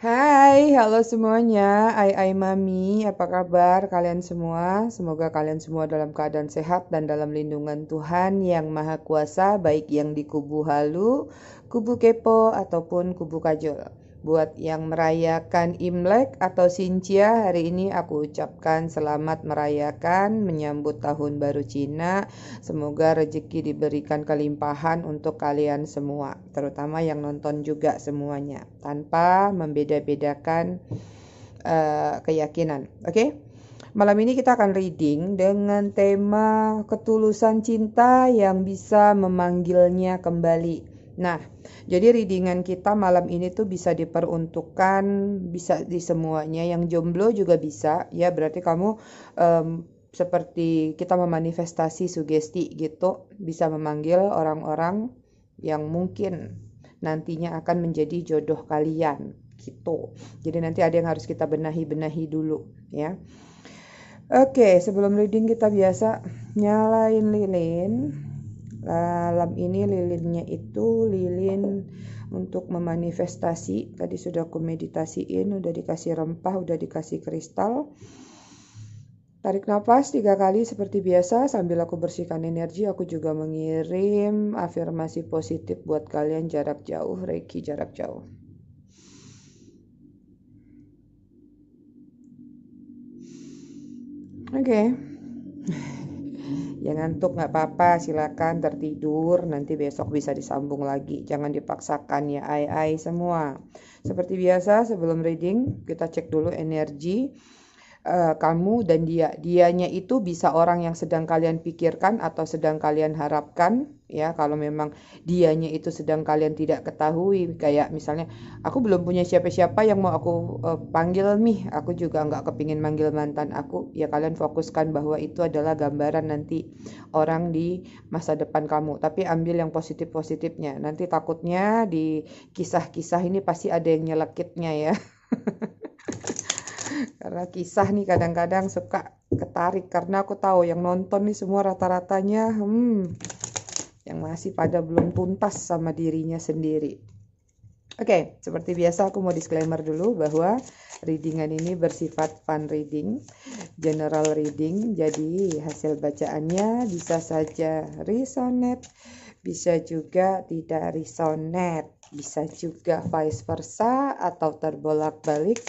Hai, halo semuanya. Ai Mami, apa kabar kalian semua? Semoga kalian semua dalam keadaan sehat dan dalam lindungan Tuhan yang Maha Kuasa, baik yang di kubu halu, kubu kepo, ataupun kubu kajol. Buat yang merayakan Imlek atau Xinjia, hari ini aku ucapkan selamat merayakan menyambut tahun baru Cina. Semoga rezeki diberikan kelimpahan untuk kalian semua, terutama yang nonton juga semuanya, tanpa membeda-bedakan keyakinan. Oke? Malam ini kita akan reading dengan tema ketulusan cinta yang bisa memanggilnya kembali. Nah, jadi readingan kita malam ini tuh bisa diperuntukkan, bisa di semuanya. Yang jomblo juga bisa, ya berarti kamu seperti kita memanifestasi sugesti gitu, bisa memanggil orang-orang yang mungkin nantinya akan menjadi jodoh kalian gitu. Jadi nanti ada yang harus kita benahi-benahi dulu ya. Oke, sebelum reading kita biasa nyalain lilin. Malam ini lilinnya itu lilin untuk memanifestasi. Tadi sudah aku meditasiin, udah dikasih rempah, udah dikasih kristal. Tarik nafas 3 kali seperti biasa. Sambil aku bersihkan energi, aku juga mengirim afirmasi positif buat kalian jarak jauh, Reiki jarak jauh. Oke. Ya ngantuk gak apa-apa, silakan tertidur, nanti besok bisa disambung lagi. Jangan dipaksakan ya ai semua. Seperti biasa sebelum reading, kita cek dulu energi kamu dan dia. Dianya itu bisa orang yang sedang kalian pikirkan atau sedang kalian harapkan. Ya, kalau memang dianya itu sedang kalian tidak ketahui. Kayak misalnya, aku belum punya siapa-siapa yang mau aku panggil nih. Aku juga nggak kepingin manggil mantan aku. Ya, kalian fokuskan bahwa itu adalah gambaran nanti orang di masa depan kamu. Tapi ambil yang positif-positifnya. Nanti takutnya di kisah-kisah ini pasti ada yang nyelekitnya ya. Karena kisah nih kadang-kadang suka ketarik. Karena aku tahu yang nonton nih semua rata-ratanya yang masih pada belum tuntas sama dirinya sendiri. Oke, seperti biasa aku mau disclaimer dulu bahwa readingan ini bersifat fun reading, general reading. Jadi hasil bacaannya bisa saja resonate, bisa juga tidak resonate, bisa juga vice versa atau terbolak-balik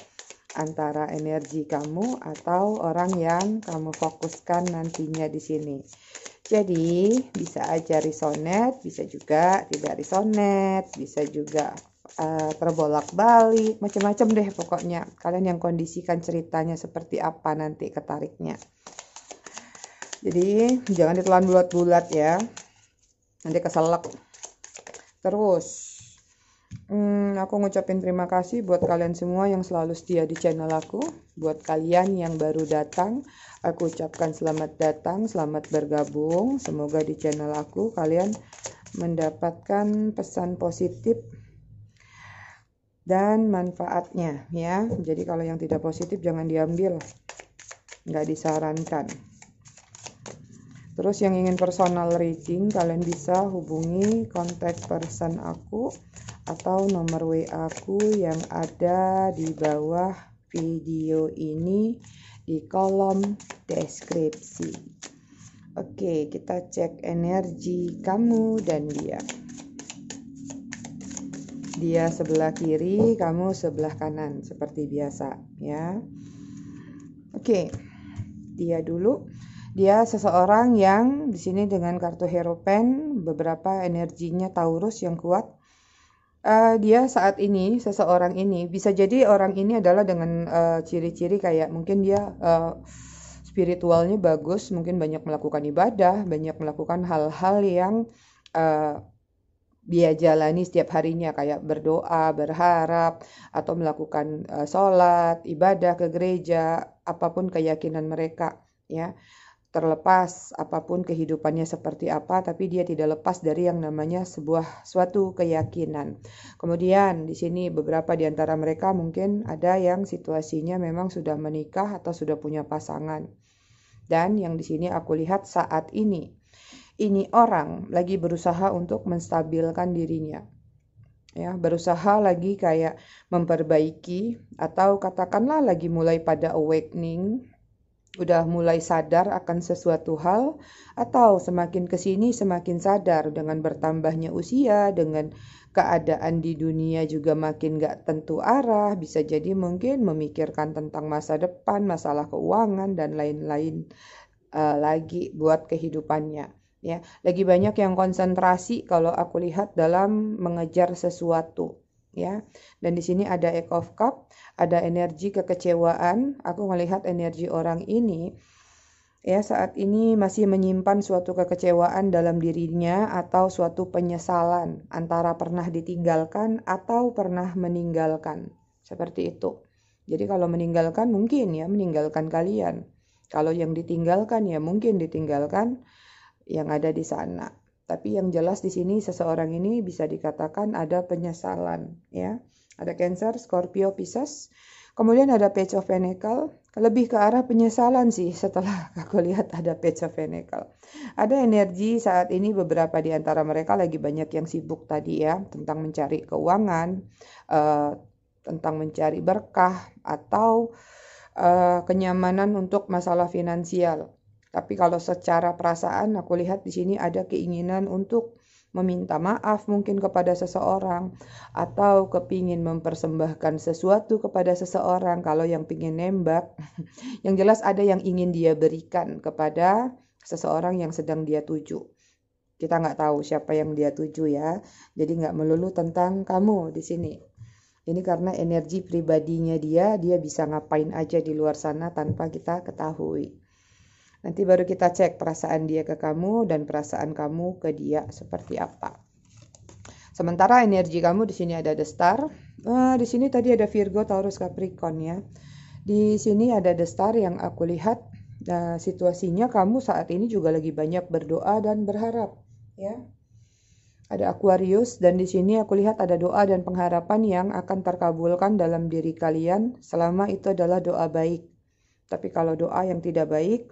antara energi kamu atau orang yang kamu fokuskan nantinya di sini. Jadi bisa aja resonate, bisa juga tidak resonate, bisa juga terbolak-balik, macam-macam deh pokoknya. Kalian yang kondisikan ceritanya seperti apa nanti ketariknya. Jadi jangan ditelan bulat-bulat ya, nanti keselak. Terus aku ngucapin terima kasih buat kalian semua yang selalu setia di channel aku. Buat kalian yang baru datang, aku ucapkan selamat datang, selamat bergabung. Semoga di channel aku kalian mendapatkan pesan positif dan manfaatnya ya. Jadi kalau yang tidak positif jangan diambil, nggak disarankan. Terus yang ingin personal reading, kalian bisa hubungi kontak person aku atau nomor WA aku yang ada di bawah video ini di kolom deskripsi. Oke, kita cek energi kamu dan dia. Dia sebelah kiri, kamu sebelah kanan seperti biasa ya. Oke. Dia dulu. Dia seseorang yang di sini dengan kartu Hierophant, beberapa energinya Taurus yang kuat. Dia saat ini, seseorang ini, bisa jadi orang ini adalah dengan ciri-ciri kayak mungkin dia spiritualnya bagus, mungkin banyak melakukan ibadah, banyak melakukan hal-hal yang dia jalani setiap harinya, kayak berdoa, berharap, atau melakukan sholat, ibadah ke gereja, apapun keyakinan mereka, ya. Terlepas apapun kehidupannya seperti apa, tapi dia tidak lepas dari yang namanya suatu keyakinan. Kemudian di sini beberapa di antara mereka mungkin ada yang situasinya memang sudah menikah atau sudah punya pasangan. Dan yang di sini aku lihat saat ini orang lagi berusaha untuk menstabilkan dirinya. ya, berusaha lagi kayak memperbaiki atau katakanlah lagi mulai pada awakening, udah mulai sadar akan sesuatu hal, atau semakin kesini semakin sadar dengan bertambahnya usia, dengan keadaan di dunia juga makin gak tentu arah, bisa jadi mungkin memikirkan tentang masa depan, masalah keuangan, dan lain-lain lagi buat kehidupannya. Ya, lagi banyak yang konsentrasi kalau aku lihat dalam mengejar sesuatu. Ya, dan di sini ada Eight of Cup, ada energi kekecewaan. Aku melihat energi orang ini ya saat ini masih menyimpan suatu kekecewaan dalam dirinya atau suatu penyesalan antara pernah ditinggalkan atau pernah meninggalkan. Seperti itu. Jadi kalau meninggalkan mungkin ya meninggalkan kalian. Kalau yang ditinggalkan ya mungkin ditinggalkan yang ada di sana. Tapi yang jelas di sini seseorang ini bisa dikatakan ada penyesalan ya. Ada Cancer, Scorpio, Pisces. Kemudian ada Page of Pentacles, lebih ke arah penyesalan sih setelah aku lihat ada Page of Pentacles. Ada energi saat ini beberapa di antara mereka lagi banyak yang sibuk tadi ya, tentang mencari keuangan, tentang mencari berkah atau kenyamanan untuk masalah finansial. Tapi kalau secara perasaan aku lihat di sini ada keinginan untuk meminta maaf mungkin kepada seseorang atau kepingin mempersembahkan sesuatu kepada seseorang. Kalau yang pingin nembak, yang jelas ada yang ingin dia berikan kepada seseorang yang sedang dia tuju. Kita nggak tahu siapa yang dia tuju ya, jadi nggak melulu tentang kamu di sini. Ini karena energi pribadinya dia bisa ngapain aja di luar sana tanpa kita ketahui. Nanti baru kita cek perasaan dia ke kamu dan perasaan kamu ke dia seperti apa. Sementara energi kamu di sini ada The Star. Di sini tadi ada Virgo, Taurus, Capricorn ya. Di sini ada The Star yang aku lihat situasinya kamu saat ini juga lagi banyak berdoa dan berharap ya. Ada Aquarius dan di sini aku lihat ada doa dan pengharapan yang akan terkabulkan dalam diri kalian selama itu adalah doa baik. Tapi kalau doa yang tidak baik,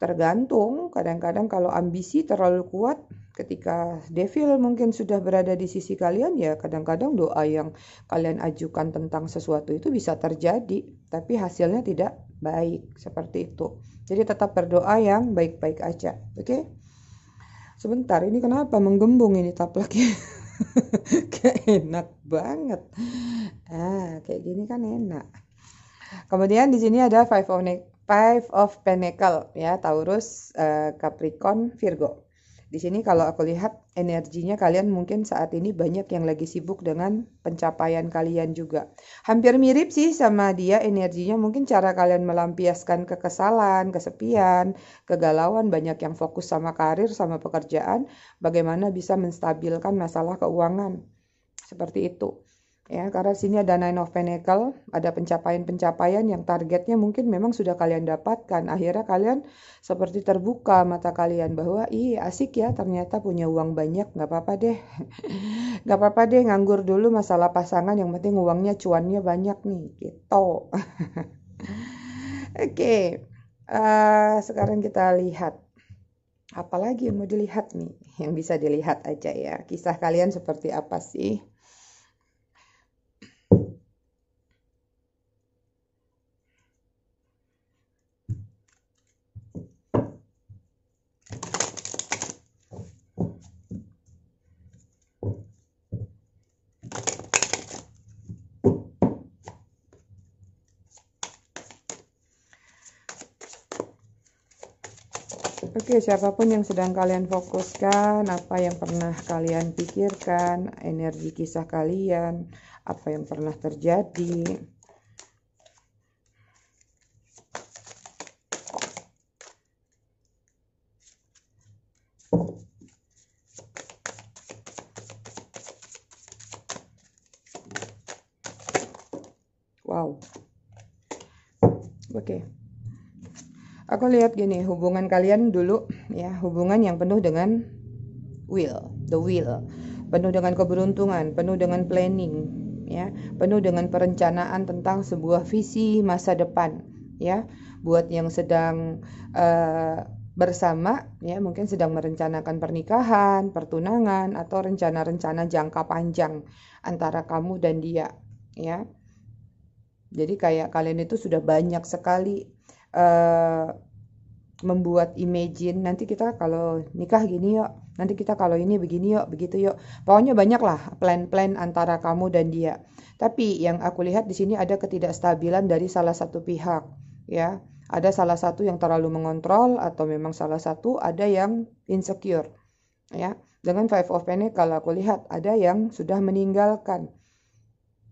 tergantung, kadang-kadang kalau ambisi terlalu kuat, ketika devil mungkin sudah berada di sisi kalian ya kadang-kadang doa yang kalian ajukan tentang sesuatu itu bisa terjadi, tapi hasilnya tidak baik, seperti itu. Jadi tetap berdoa yang baik-baik aja, oke? Sebentar, ini kenapa menggembung ini taplaknya? Kayak enak banget. Kayak gini kan enak. Kemudian di sini ada Five of Pentacles ya, Taurus, Capricorn, Virgo. Di sini kalau aku lihat energinya kalian mungkin saat ini banyak yang lagi sibuk dengan pencapaian kalian juga. Hampir mirip sih sama dia energinya, mungkin cara kalian melampiaskan kekesalan, kesepian, kegalauan, banyak yang fokus sama karir, sama pekerjaan, bagaimana bisa menstabilkan masalah keuangan. Seperti itu. Ya, karena sini ada Nine of Pentacles, ada pencapaian-pencapaian yang targetnya mungkin memang sudah kalian dapatkan. Akhirnya kalian seperti terbuka mata kalian bahwa asik ya ternyata punya uang banyak, nggak apa-apa deh. Nggak apa-apa deh nganggur dulu masalah pasangan, yang penting uangnya cuannya banyak nih, gitu. Oke, sekarang kita lihat. Apalagi yang mau dilihat nih, yang bisa dilihat aja ya. Kisah kalian seperti apa sih? Oke, siapapun yang sedang kalian fokuskan, apa yang pernah kalian pikirkan, energi kisah kalian, apa yang pernah terjadi. Wow. Oke. Aku lihat gini, hubungan kalian dulu ya, hubungan yang penuh dengan the will, penuh dengan keberuntungan, penuh dengan planning ya, penuh dengan perencanaan tentang sebuah visi masa depan ya. Buat yang sedang bersama, ya mungkin sedang merencanakan pernikahan, pertunangan, atau rencana-rencana jangka panjang antara kamu dan dia, ya. Jadi kayak kalian itu sudah banyak sekali uh, membuat imagine, nanti kita kalau nikah gini yuk, nanti kita kalau ini begini yuk, begitu yuk. Pokoknya banyak lah plan-plan antara kamu dan dia. Tapi yang aku lihat di sini ada ketidakstabilan dari salah satu pihak, ya. Ada salah satu yang terlalu mengontrol atau memang salah satu ada yang insecure, ya. Dengan Five of Pentacles kalau aku lihat ada yang sudah meninggalkan.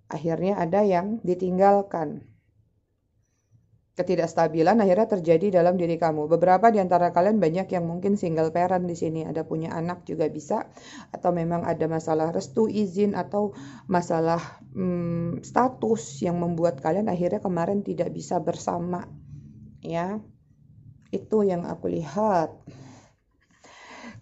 Akhirnya ada yang ditinggalkan. Ketidakstabilan akhirnya terjadi dalam diri kamu. Beberapa di antara kalian banyak yang mungkin single parent di sini, ada punya anak juga bisa, atau memang ada masalah restu, izin, atau masalah status yang membuat kalian akhirnya kemarin tidak bisa bersama, ya. Itu yang aku lihat.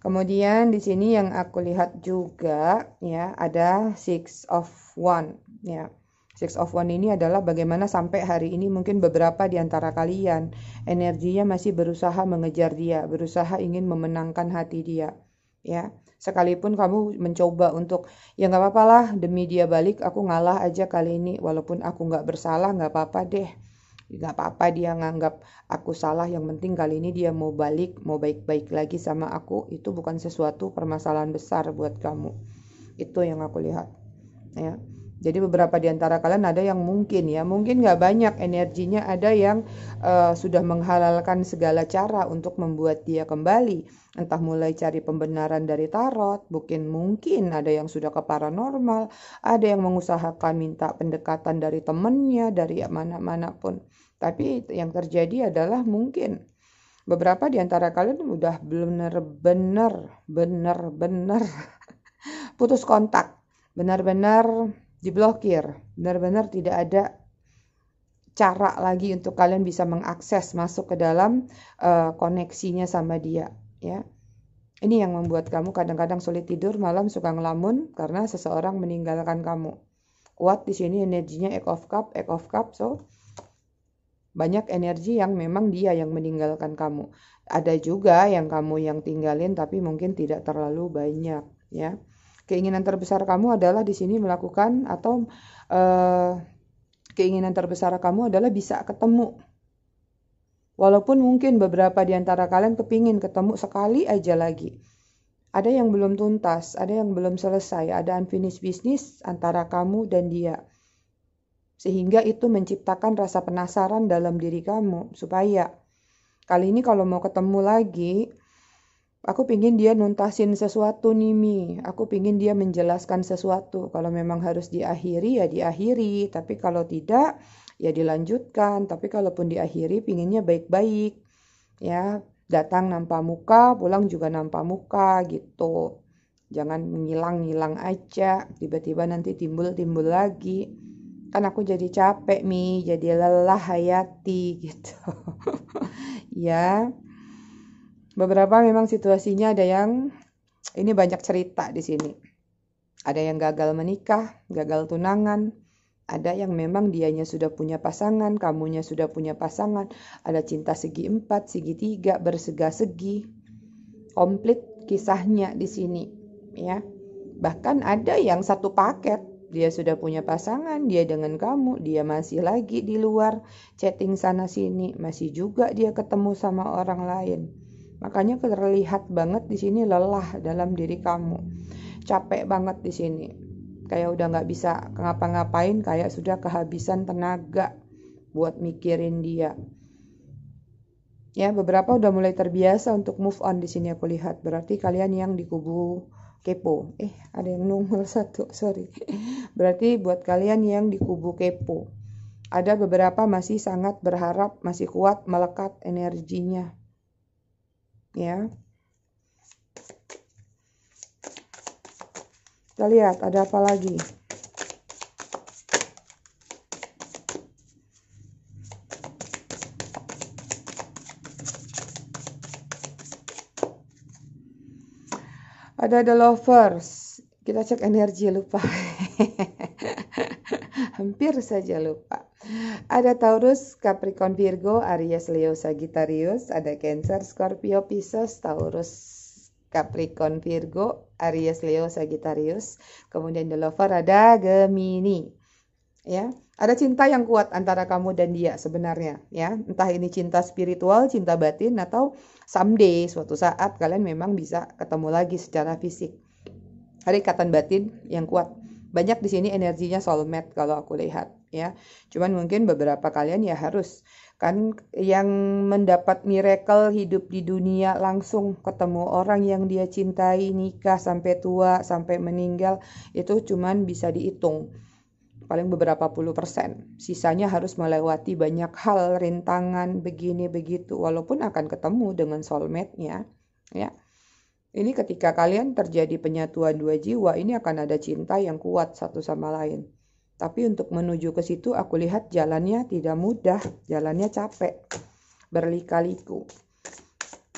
Kemudian di sini yang aku lihat juga, ya, ada Six of Wands, ya. Six of Wands ini adalah bagaimana sampai hari ini mungkin beberapa di antara kalian energinya masih berusaha mengejar dia, berusaha ingin memenangkan hati dia, ya. Sekalipun kamu mencoba untuk, ya nggak apa-apa lah, demi dia balik aku ngalah aja kali ini, walaupun aku nggak bersalah nggak apa-apa deh. Nggak apa-apa dia nganggap aku salah, yang penting kali ini dia mau balik, mau baik-baik lagi sama aku. Itu bukan sesuatu permasalahan besar buat kamu. Itu yang aku lihat, ya. Jadi beberapa di antara kalian ada yang mungkin nggak banyak energinya, ada yang sudah menghalalkan segala cara untuk membuat dia kembali. Entah mulai cari pembenaran dari tarot, mungkin ada yang sudah ke paranormal, ada yang mengusahakan minta pendekatan dari temennya, dari mana-mana pun. Tapi yang terjadi adalah mungkin beberapa di antara kalian udah benar-benar putus kontak, benar-benar diblokir, benar-benar tidak ada cara lagi untuk kalian bisa mengakses masuk ke dalam koneksinya sama dia, ya. Ini yang membuat kamu kadang-kadang sulit tidur malam, suka ngelamun karena seseorang meninggalkan kamu. Kuat di sini energinya Eight of Cup, so banyak energi yang memang dia yang meninggalkan kamu. Ada juga yang kamu yang tinggalin tapi mungkin tidak terlalu banyak, ya. Keinginan terbesar kamu adalah di sini melakukan, atau keinginan terbesar kamu adalah bisa ketemu. Walaupun mungkin beberapa di antara kalian kepingin ketemu sekali aja lagi. Ada yang belum tuntas, ada yang belum selesai, ada unfinished business antara kamu dan dia. Sehingga itu menciptakan rasa penasaran dalam diri kamu, supaya kali ini kalau mau ketemu lagi, aku pingin dia nuntasin sesuatu nih Mi. Aku pingin dia menjelaskan sesuatu. Kalau memang harus diakhiri ya diakhiri. Tapi kalau tidak ya dilanjutkan. Tapi kalaupun diakhiri pinginnya baik-baik. Ya, datang nampak muka, pulang juga nampak muka gitu. Jangan ngilang-ngilang aja. Tiba-tiba nanti timbul-timbul lagi. Kan aku jadi capek Mi. Jadi lelah hayati gitu. Ya. Beberapa memang situasinya ada yang ini banyak cerita di sini. Ada yang gagal menikah, gagal tunangan, ada yang memang dianya sudah punya pasangan, kamunya sudah punya pasangan, ada cinta segi 4, segi 3, bersega-segi. Komplit kisahnya di sini, ya. Bahkan ada yang satu paket, dia sudah punya pasangan, dia dengan kamu, dia masih lagi di luar chatting sana sini, masih juga dia ketemu sama orang lain. Makanya terlihat banget di sini lelah dalam diri kamu. Capek banget di sini. Kayak udah nggak bisa ngapa-ngapain, kayak sudah kehabisan tenaga buat mikirin dia. Ya, beberapa udah mulai terbiasa untuk move on di sini aku lihat. Berarti kalian yang di kubu kepo. Ada yang nongol satu, sorry. Berarti buat kalian yang di kubu kepo. Ada beberapa masih sangat berharap, masih kuat melekat energinya. Ya, kita lihat ada apa lagi. Ada The Lovers. Kita cek energi, lupa. Hampir saja lupa. Ada Taurus, Capricorn, Virgo, Aries, Leo, Sagittarius, ada Cancer, Scorpio, Pisces, Taurus, Capricorn, Virgo, Aries, Leo, Sagittarius. Kemudian the lover ada Gemini. Ya, ada cinta yang kuat antara kamu dan dia sebenarnya, ya. Entah ini cinta spiritual, cinta batin, atau someday suatu saat kalian memang bisa ketemu lagi secara fisik. Ada ikatan batin yang kuat. Banyak di sini energinya soulmate kalau aku lihat, ya. Cuman mungkin beberapa kalian ya harus kan yang mendapat miracle hidup di dunia langsung ketemu orang yang dia cintai, nikah sampai tua, sampai meninggal, itu cuman bisa dihitung paling beberapa puluh %. Sisanya harus melewati banyak hal, rintangan, begini begitu, walaupun akan ketemu dengan soulmate-nya, ya. Ini ketika kalian terjadi penyatuan dua jiwa, ini akan ada cinta yang kuat satu sama lain. Tapi untuk menuju ke situ aku lihat jalannya tidak mudah, jalannya capek, berlika-liku.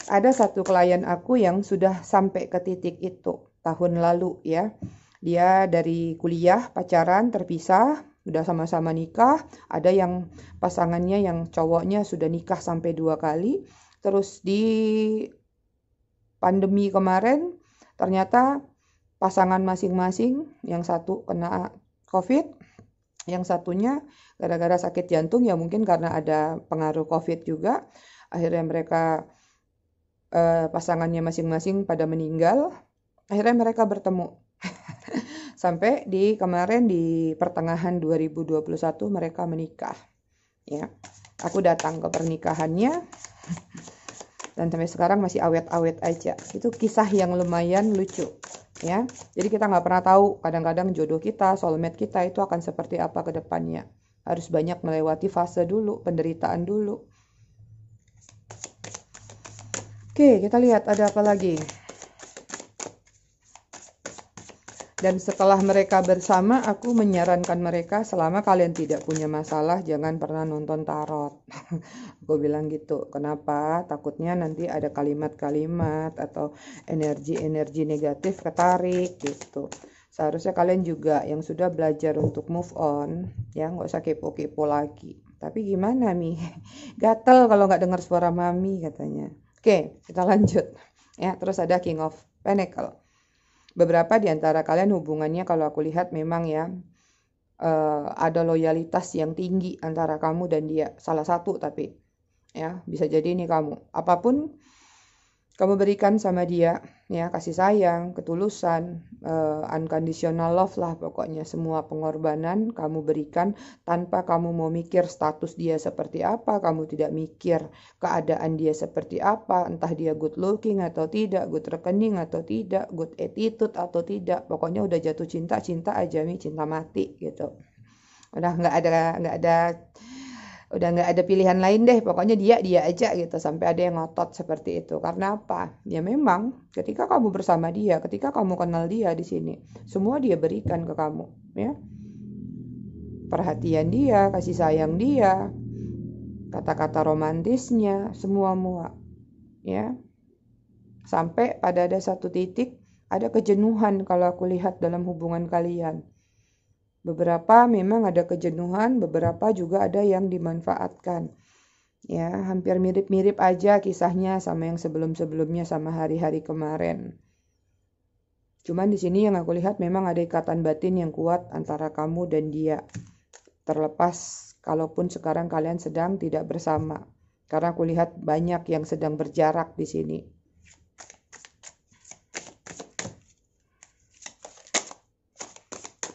Ada satu klien aku yang sudah sampai ke titik itu tahun lalu, ya. Dia dari kuliah, pacaran, terpisah, udah sama-sama nikah. Ada yang pasangannya yang cowoknya sudah nikah sampai 2 kali. Terus di pandemi kemarin, ternyata pasangan masing-masing, yang satu kena COVID, yang satunya gara-gara sakit jantung, ya mungkin karena ada pengaruh COVID juga. Akhirnya mereka, pasangannya masing-masing pada meninggal. Akhirnya mereka bertemu. Sampai di kemarin di pertengahan 2021 mereka menikah, ya. Aku datang ke pernikahannya dan sampai sekarang masih awet-awet aja. Itu kisah yang lumayan lucu, ya. Jadi kita nggak pernah tahu kadang-kadang jodoh kita, soulmate kita itu akan seperti apa ke depannya. Harus banyak melewati fase dulu, penderitaan dulu. Oke, kita lihat ada apa lagi. Dan setelah mereka bersama, aku menyarankan mereka selama kalian tidak punya masalah, jangan pernah nonton tarot. Aku bilang gitu. Kenapa? Takutnya nanti ada kalimat-kalimat atau energi-energi negatif ketarik gitu. Seharusnya kalian juga yang sudah belajar untuk move on, ya nggak usah kepo-kepo lagi. Tapi gimana Mi? Gatel kalau nggak dengar suara Mami katanya. Oke, kita lanjut. Ya, terus ada King of Pentacle. Beberapa di antara kalian hubungannya kalau aku lihat memang ya ada loyalitas yang tinggi antara kamu dan dia. Salah satu tapi ya bisa jadi ini kamu. Apapun kamu berikan sama dia, ya kasih sayang, ketulusan, unconditional love lah pokoknya. Semua pengorbanan kamu berikan tanpa kamu mau mikir status dia seperti apa, kamu tidak mikir keadaan dia seperti apa, entah dia good looking atau tidak, good rekening atau tidak, good attitude atau tidak. Pokoknya udah jatuh cinta, cinta aja Mi, cinta mati gitu. Udah nggak ada pilihan lain deh, pokoknya dia aja gitu, sampai ada yang ngotot seperti itu. Karena apa? Ya memang ketika kamu bersama dia, ketika kamu kenal dia di sini, semua dia berikan ke kamu, ya. Perhatian dia, kasih sayang dia, kata-kata romantisnya, semua muak, ya. Sampai pada ada satu titik ada kejenuhan kalau aku lihat dalam hubungan kalian. Beberapa memang ada kejenuhan, beberapa juga ada yang dimanfaatkan. Ya, hampir mirip-mirip aja kisahnya sama yang sebelum-sebelumnya, sama hari-hari kemarin. Cuman di sini yang aku lihat memang ada ikatan batin yang kuat antara kamu dan dia. Terlepas kalaupun sekarang kalian sedang tidak bersama. Karena aku lihat banyak yang sedang berjarak di sini.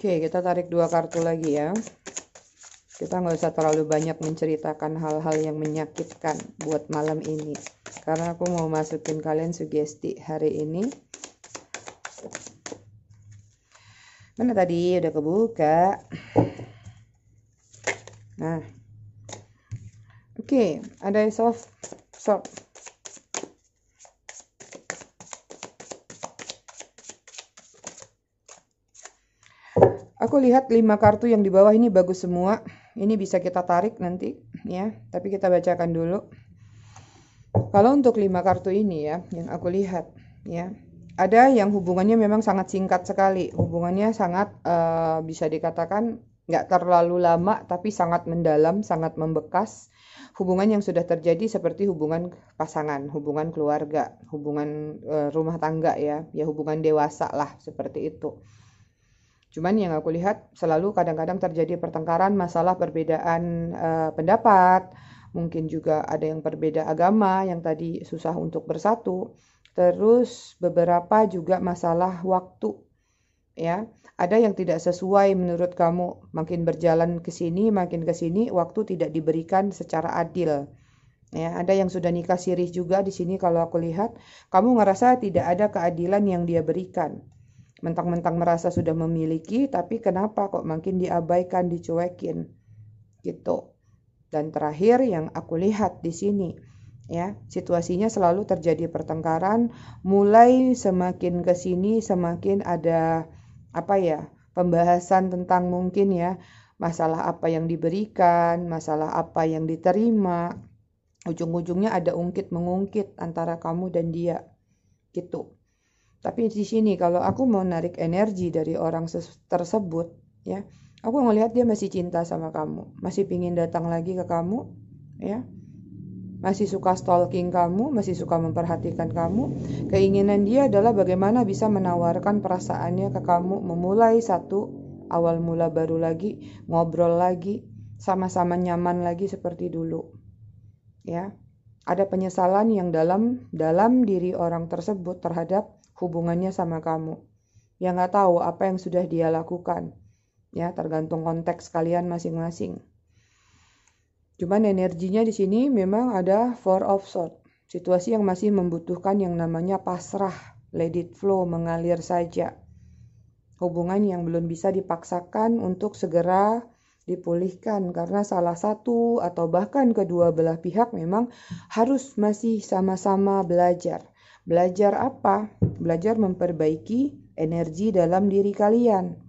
Oke, kita tarik 2 kartu lagi ya. Kita nggak usah terlalu banyak menceritakan hal-hal yang menyakitkan buat malam ini. Karena aku mau masukin kalian sugesti hari ini. Mana tadi? Udah kebuka. Nah. Oke, ada soft. Aku lihat 5 kartu yang di bawah ini bagus semua. Ini bisa kita tarik nanti ya, tapi kita bacakan dulu. Kalau untuk 5 kartu ini ya, yang aku lihat ya, ada yang hubungannya memang sangat singkat sekali. Hubungannya sangat bisa dikatakan nggak terlalu lama tapi sangat mendalam, sangat membekas. Hubungan yang sudah terjadi seperti hubungan pasangan, hubungan keluarga, hubungan rumah tangga ya hubungan dewasa lah seperti itu. Cuman yang aku lihat selalu kadang-kadang terjadi pertengkaran, masalah perbedaan pendapat, mungkin juga ada yang berbeda agama yang tadi susah untuk bersatu. Terus beberapa juga masalah waktu ya. Ada yang tidak sesuai menurut kamu, makin berjalan ke sini, makin ke sini, waktu tidak diberikan secara adil. Ya, ada yang sudah nikah sirih juga di sini kalau aku lihat, kamu ngerasa tidak ada keadilan yang dia berikan. Mentang-mentang merasa sudah memiliki, tapi kenapa kok makin diabaikan, dicuekin, gitu. Dan terakhir yang aku lihat di sini, ya, situasinya selalu terjadi pertengkaran, mulai semakin ke sini semakin ada pembahasan tentang mungkin ya masalah apa yang diberikan, masalah apa yang diterima. Ujung-ujungnya ada ungkit-mengungkit antara kamu dan dia, gitu. Tapi di sini kalau aku mau narik energi dari orang tersebut, ya, aku ngelihat dia masih cinta sama kamu, masih pingin datang lagi ke kamu, ya, masih suka stalking kamu, masih suka memperhatikan kamu. Keinginan dia adalah bagaimana bisa menawarkan perasaannya ke kamu, memulai satu awal mula baru lagi, ngobrol lagi, sama-sama nyaman lagi seperti dulu. Ya, ada penyesalan yang dalam diri orang tersebut terhadap hubungannya sama kamu. Yang nggak tahu apa yang sudah dia lakukan. Ya, tergantung konteks kalian masing-masing. Cuman energinya di sini memang ada Four of Swords. Situasi yang masih membutuhkan yang namanya pasrah, let it flow, mengalir saja. Hubungan yang belum bisa dipaksakan untuk segera dipulihkan karena salah satu atau bahkan kedua belah pihak memang harus masih sama-sama belajar. Belajar apa? Belajar memperbaiki energi dalam diri kalian.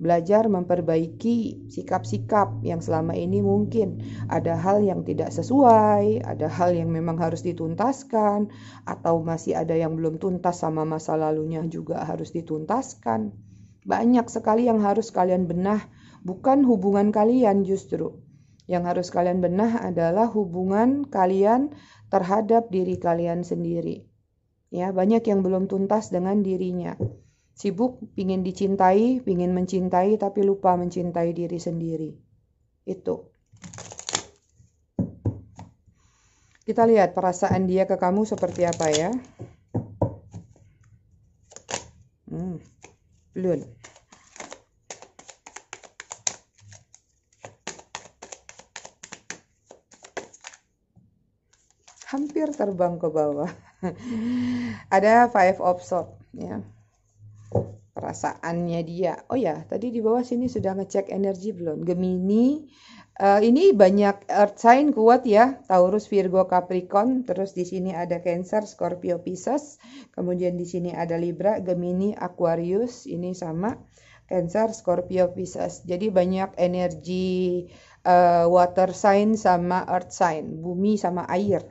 Belajar memperbaiki sikap-sikap yang selama ini mungkin ada hal yang tidak sesuai, ada hal yang memang harus dituntaskan, atau masih ada yang belum tuntas sama masa lalunya juga harus dituntaskan. Banyak sekali yang harus kalian benah, bukan hubungan kalian justru. Yang harus kalian benah adalah hubungan kalian terhadap diri kalian sendiri. Ya, banyak yang belum tuntas dengan dirinya. Sibuk pingin dicintai, pingin mencintai, tapi lupa mencintai diri sendiri. Itu. Kita lihat perasaan dia ke kamu seperti apa ya. Belum. Hampir terbang ke bawah. Ada Five of Swords ya. Perasaannya dia. Oh ya, tadi di bawah sini sudah ngecek energi belum? Gemini. Ini banyak earth sign kuat ya. Taurus, Virgo, Capricorn. Terus di sini ada Cancer, Scorpio, Pisces. Kemudian di sini ada Libra, Gemini, Aquarius. Ini sama Cancer, Scorpio, Pisces. Jadi banyak energi water sign sama earth sign. Bumi sama air.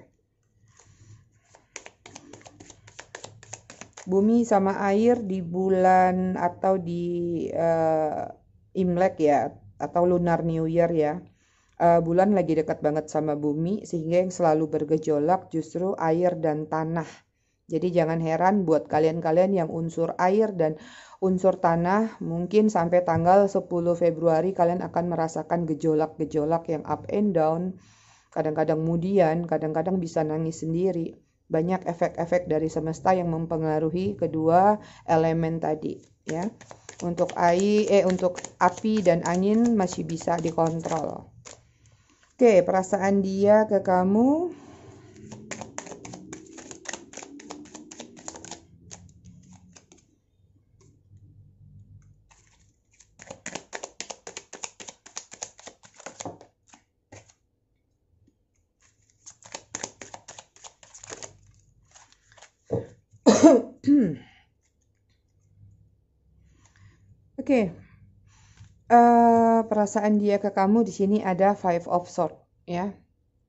Bumi sama air di bulan atau di Imlek ya, atau Lunar New Year ya. Bulan lagi dekat banget sama bumi, sehingga yang selalu bergejolak justru air dan tanah. Jadi jangan heran buat kalian-kalian yang unsur air dan unsur tanah, mungkin sampai tanggal 10 Februari kalian akan merasakan gejolak-gejolak yang up and down. Kadang-kadang mudian, kadang-kadang bisa nangis sendiri. Banyak efek-efek dari semesta yang mempengaruhi kedua elemen tadi ya. Untuk untuk api dan angin masih bisa dikontrol. Oke, perasaan dia ke kamu. Oke. Perasaan dia ke kamu di sini ada Five of Swords ya.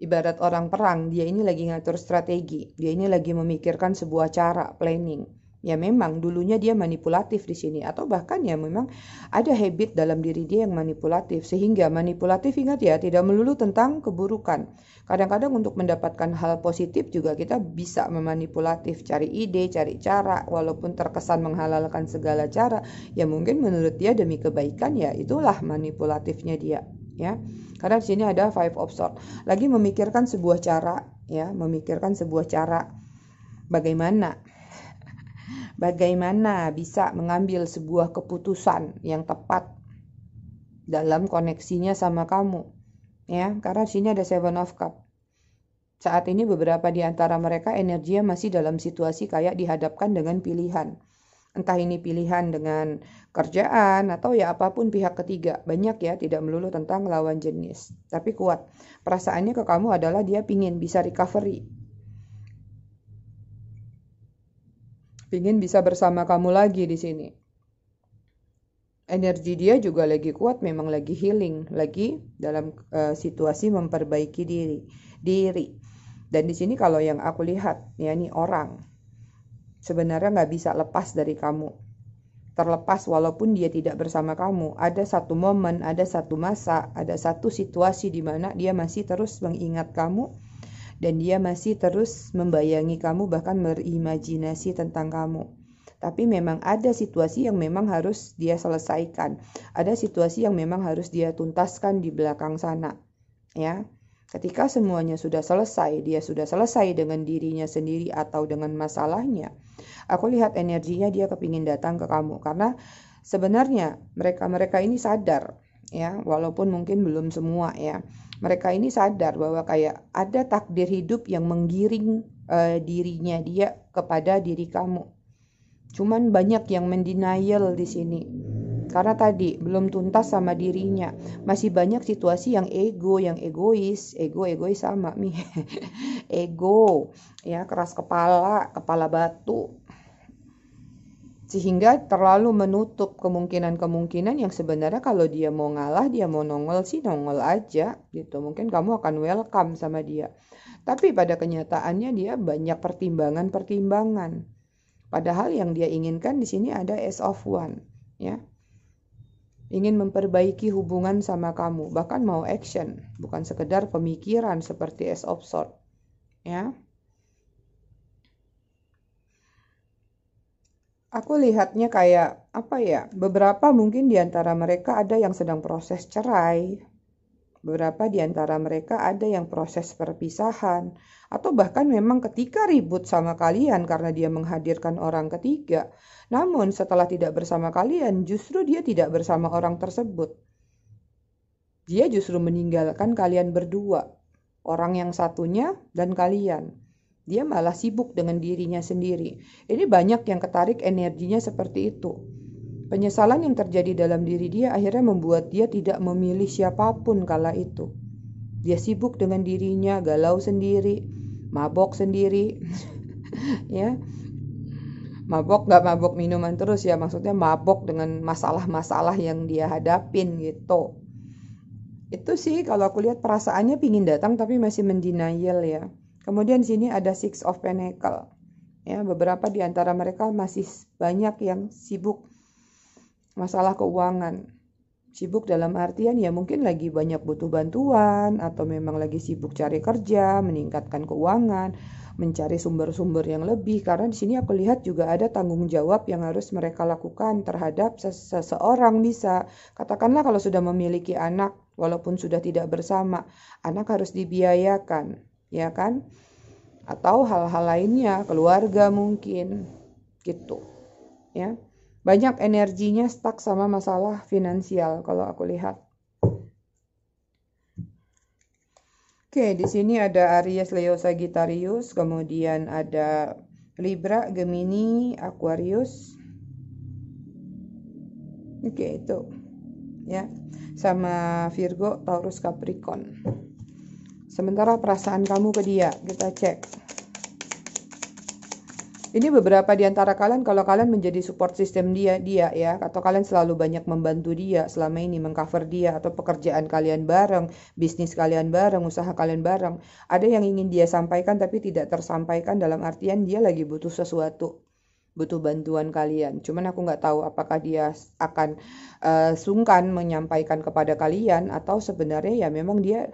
Ibarat orang perang, dia ini lagi ngatur strategi. Dia ini lagi memikirkan sebuah cara, planning. Ya memang dulunya dia manipulatif di sini, atau bahkan ya memang ada habit dalam diri dia yang manipulatif, sehingga manipulatif, ingat ya, tidak melulu tentang keburukan. Kadang-kadang untuk mendapatkan hal positif juga kita bisa memanipulatif, cari ide, cari cara, walaupun terkesan menghalalkan segala cara, ya mungkin menurut dia demi kebaikan, ya itulah manipulatifnya dia, ya. Karena di sini ada Five of Swords, lagi memikirkan sebuah cara, ya, memikirkan sebuah cara bagaimana bisa mengambil sebuah keputusan yang tepat dalam koneksinya sama kamu, ya. Karena di sini ada Seven of Cups. Saat ini beberapa di antara mereka energinya masih dalam situasi kayak dihadapkan dengan pilihan. Entah ini pilihan dengan kerjaan atau ya apapun pihak ketiga. Banyak ya, tidak melulu tentang lawan jenis. Tapi kuat. Perasaannya ke kamu adalah dia pingin bisa recovery. Pingin bisa bersama kamu lagi di sini. Energi dia juga lagi kuat, memang lagi healing, lagi dalam situasi memperbaiki diri. Dan di sini kalau yang aku lihat, ya ini orang sebenarnya nggak bisa lepas dari kamu. Terlepas walaupun dia tidak bersama kamu, ada satu momen, ada satu masa, ada satu situasi di mana dia masih terus mengingat kamu. Dan dia masih terus membayangi kamu, bahkan berimajinasi tentang kamu. Tapi memang ada situasi yang memang harus dia selesaikan. Ada situasi yang memang harus dia tuntaskan di belakang sana. Ya, ketika semuanya sudah selesai, dia sudah selesai dengan dirinya sendiri atau dengan masalahnya. Aku lihat energinya dia kepingin datang ke kamu. Karena sebenarnya mereka ini sadar, ya, walaupun mungkin belum semua ya. Mereka ini sadar bahwa kayak ada takdir hidup yang menggiring dirinya dia kepada diri kamu. Cuman banyak yang mendenial di sini. Karena tadi belum tuntas sama dirinya. Masih banyak situasi yang yang egois sama nih. Ego, ya, keras kepala batu. Sehingga terlalu menutup kemungkinan-kemungkinan yang sebenarnya kalau dia mau ngalah, dia mau nongol sih nongol aja gitu. Mungkin kamu akan welcome sama dia. Tapi pada kenyataannya dia banyak pertimbangan-pertimbangan. Padahal yang dia inginkan di sini ada Ace of Wands, ya. Ingin memperbaiki hubungan sama kamu, bahkan mau action, bukan sekedar pemikiran seperti Ace of Swords, ya. Aku lihatnya kayak apa ya, beberapa mungkin di antara mereka ada yang sedang proses cerai, beberapa di antara mereka ada yang proses perpisahan, atau bahkan memang ketika ribut sama kalian karena dia menghadirkan orang ketiga, namun setelah tidak bersama kalian justru dia tidak bersama orang tersebut. Dia justru meninggalkan kalian berdua, orang yang satunya dan kalian. Dia malah sibuk dengan dirinya sendiri. Ini banyak yang ketarik energinya seperti itu. Penyesalan yang terjadi dalam diri dia akhirnya membuat dia tidak memilih siapapun kala itu. Dia sibuk dengan dirinya, galau sendiri, mabok sendiri. Ya, mabok gak mabok minuman terus ya, maksudnya mabok dengan masalah-masalah yang dia hadapin gitu. Itu sih kalau aku lihat perasaannya pingin datang tapi masih mendenial ya. Kemudian di sini ada Six of Pentacles. Ya, beberapa di antara mereka masih banyak yang sibuk masalah keuangan. Sibuk dalam artian ya mungkin lagi banyak butuh bantuan atau memang lagi sibuk cari kerja, meningkatkan keuangan, mencari sumber-sumber yang lebih. Karena di sini aku lihat juga ada tanggung jawab yang harus mereka lakukan terhadap seseorang. Bisa katakanlah kalau sudah memiliki anak, walaupun sudah tidak bersama, anak harus dibiayakan, ya kan? Atau hal-hal lainnya, keluarga mungkin gitu, ya. Banyak energinya stuck sama masalah finansial kalau aku lihat. Oke, di sini ada Aries, Leo, Sagittarius, kemudian ada Libra, Gemini, Aquarius. Oke, itu. Ya. Sama Virgo, Taurus, Capricorn. Sementara perasaan kamu ke dia, kita cek. Ini beberapa di antara kalian, kalau kalian menjadi support system dia ya, atau kalian selalu banyak membantu dia selama ini, mengcover dia, atau pekerjaan kalian bareng, bisnis kalian bareng, usaha kalian bareng. Ada yang ingin dia sampaikan tapi tidak tersampaikan, dalam artian dia lagi butuh sesuatu. butuh bantuan kalian. Cuman aku nggak tahu apakah dia akan sungkan menyampaikan kepada kalian atau sebenarnya ya memang dia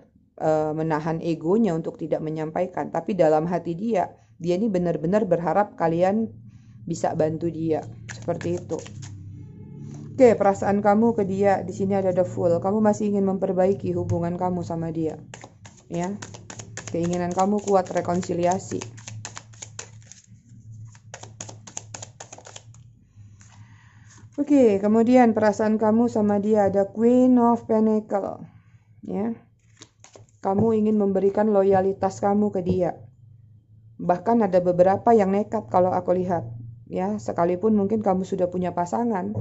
menahan egonya untuk tidak menyampaikan. Tapi dalam hati dia ini benar-benar berharap kalian bisa bantu dia. Seperti itu. Oke, perasaan kamu ke dia di sini ada the Fool. Kamu masih ingin memperbaiki hubungan kamu sama dia. Ya. Keinginan kamu kuat rekonsiliasi. Oke, kemudian perasaan kamu sama dia ada Queen of Pentacle. Ya. Kamu ingin memberikan loyalitas kamu ke dia. Bahkan ada beberapa yang nekat kalau aku lihat. Ya, sekalipun mungkin kamu sudah punya pasangan.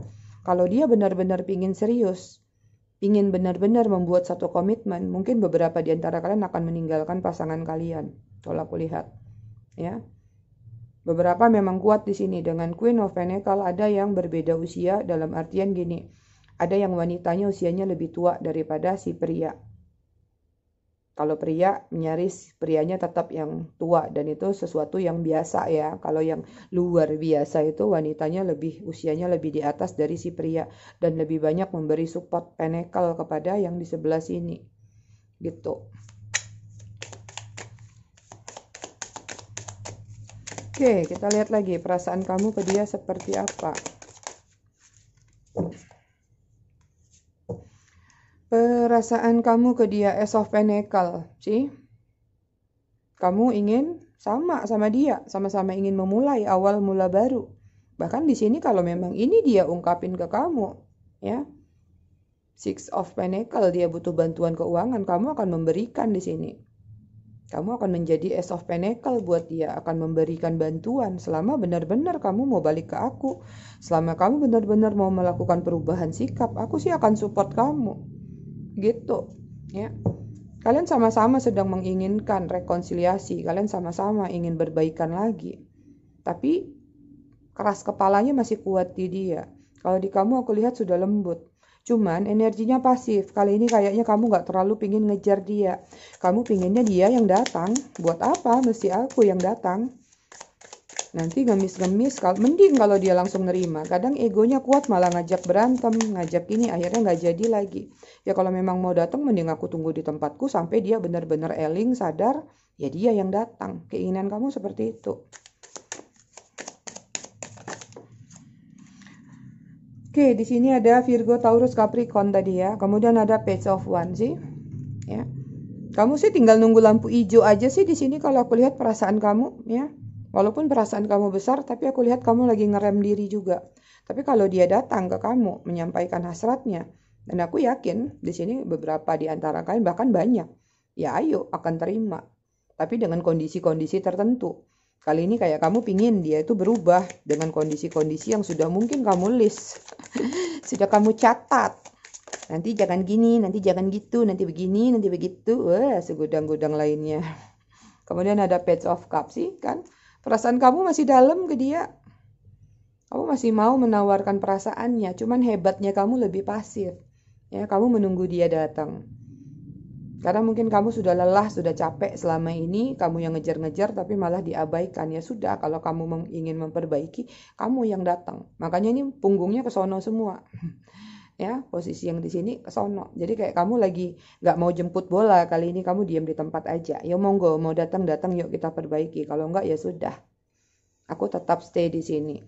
Kalau dia benar-benar pingin serius, pingin benar-benar membuat satu komitmen, mungkin beberapa di antara kalian akan meninggalkan pasangan kalian. Kalau aku lihat, ya. Beberapa memang kuat di sini. Dengan Queen of Pentacle ada yang berbeda usia dalam artian gini. Ada yang wanitanya usianya lebih tua daripada si pria. Kalau pria nyaris prianya tetap yang tua dan itu sesuatu yang biasa ya. Kalau yang luar biasa itu wanitanya usianya lebih di atas dari si pria dan lebih banyak memberi support pentacle kepada yang di sebelah sini. Gitu. Oke, kita lihat lagi perasaan kamu ke dia seperti apa. Perasaan kamu ke dia Ace of Pentacle, sih? Kamu ingin sama dia, sama-sama ingin memulai awal mula baru. Bahkan di sini kalau memang ini dia ungkapin ke kamu, ya. Six of Pentacle, dia butuh bantuan keuangan, kamu akan memberikan di sini. Kamu akan menjadi Ace of Pentacle buat dia, akan memberikan bantuan selama benar-benar kamu mau balik ke aku. Selama kamu benar-benar mau melakukan perubahan sikap, aku sih akan support kamu. Gitu, ya. Kalian sama-sama sedang menginginkan rekonsiliasi, kalian sama-sama ingin berbaikan lagi. Tapi keras kepalanya masih kuat di dia. Kalau di kamu aku lihat sudah lembut. Cuman energinya pasif. Kali ini kayaknya kamu gak terlalu pingin ngejar dia. Kamu pinginnya dia yang datang. Buat apa? Mesti aku yang datang. Nanti ngemis-ngemis, mending kalau dia langsung nerima. Kadang egonya kuat malah ngajak berantem, ngajak ini, akhirnya nggak jadi lagi. Ya kalau memang mau datang, mending aku tunggu di tempatku sampai dia benar-benar eling, sadar, ya dia yang datang. Keinginan kamu seperti itu. Oke, di sini ada Virgo, Taurus, Capricorn tadi ya. Kemudian ada Page of Wands sih, ya. Kamu sih tinggal nunggu lampu hijau aja sih di sini kalau aku lihat perasaan kamu, ya. Walaupun perasaan kamu besar, tapi aku lihat kamu lagi ngerem diri juga. Tapi kalau dia datang ke kamu, menyampaikan hasratnya, dan aku yakin di sini beberapa di antara kalian, bahkan banyak, ya ayo akan terima. Tapi dengan kondisi-kondisi tertentu. Kali ini kayak kamu pingin dia itu berubah dengan kondisi-kondisi yang sudah mungkin kamu list. Sudah kamu catat. Nanti jangan gini, nanti jangan gitu, nanti begini, nanti begitu. Wah, segudang-gudang lainnya. Kemudian ada Page of Cups sih kan. Perasaan kamu masih dalam ke dia. Kamu masih mau menawarkan perasaannya, cuman hebatnya kamu lebih pasif. Ya, kamu menunggu dia datang. Karena mungkin kamu sudah lelah, sudah capek selama ini, kamu yang ngejar-ngejar tapi malah diabaikan. Ya sudah, kalau kamu ingin memperbaiki, kamu yang datang. Makanya ini punggungnya ke sono semua. Ya, posisi yang di sini ke sono. Jadi kayak kamu lagi nggak mau jemput bola, kali ini kamu diam di tempat aja. Ya monggo, mau datang yuk kita perbaiki. Kalau enggak ya sudah. Aku tetap stay di sini.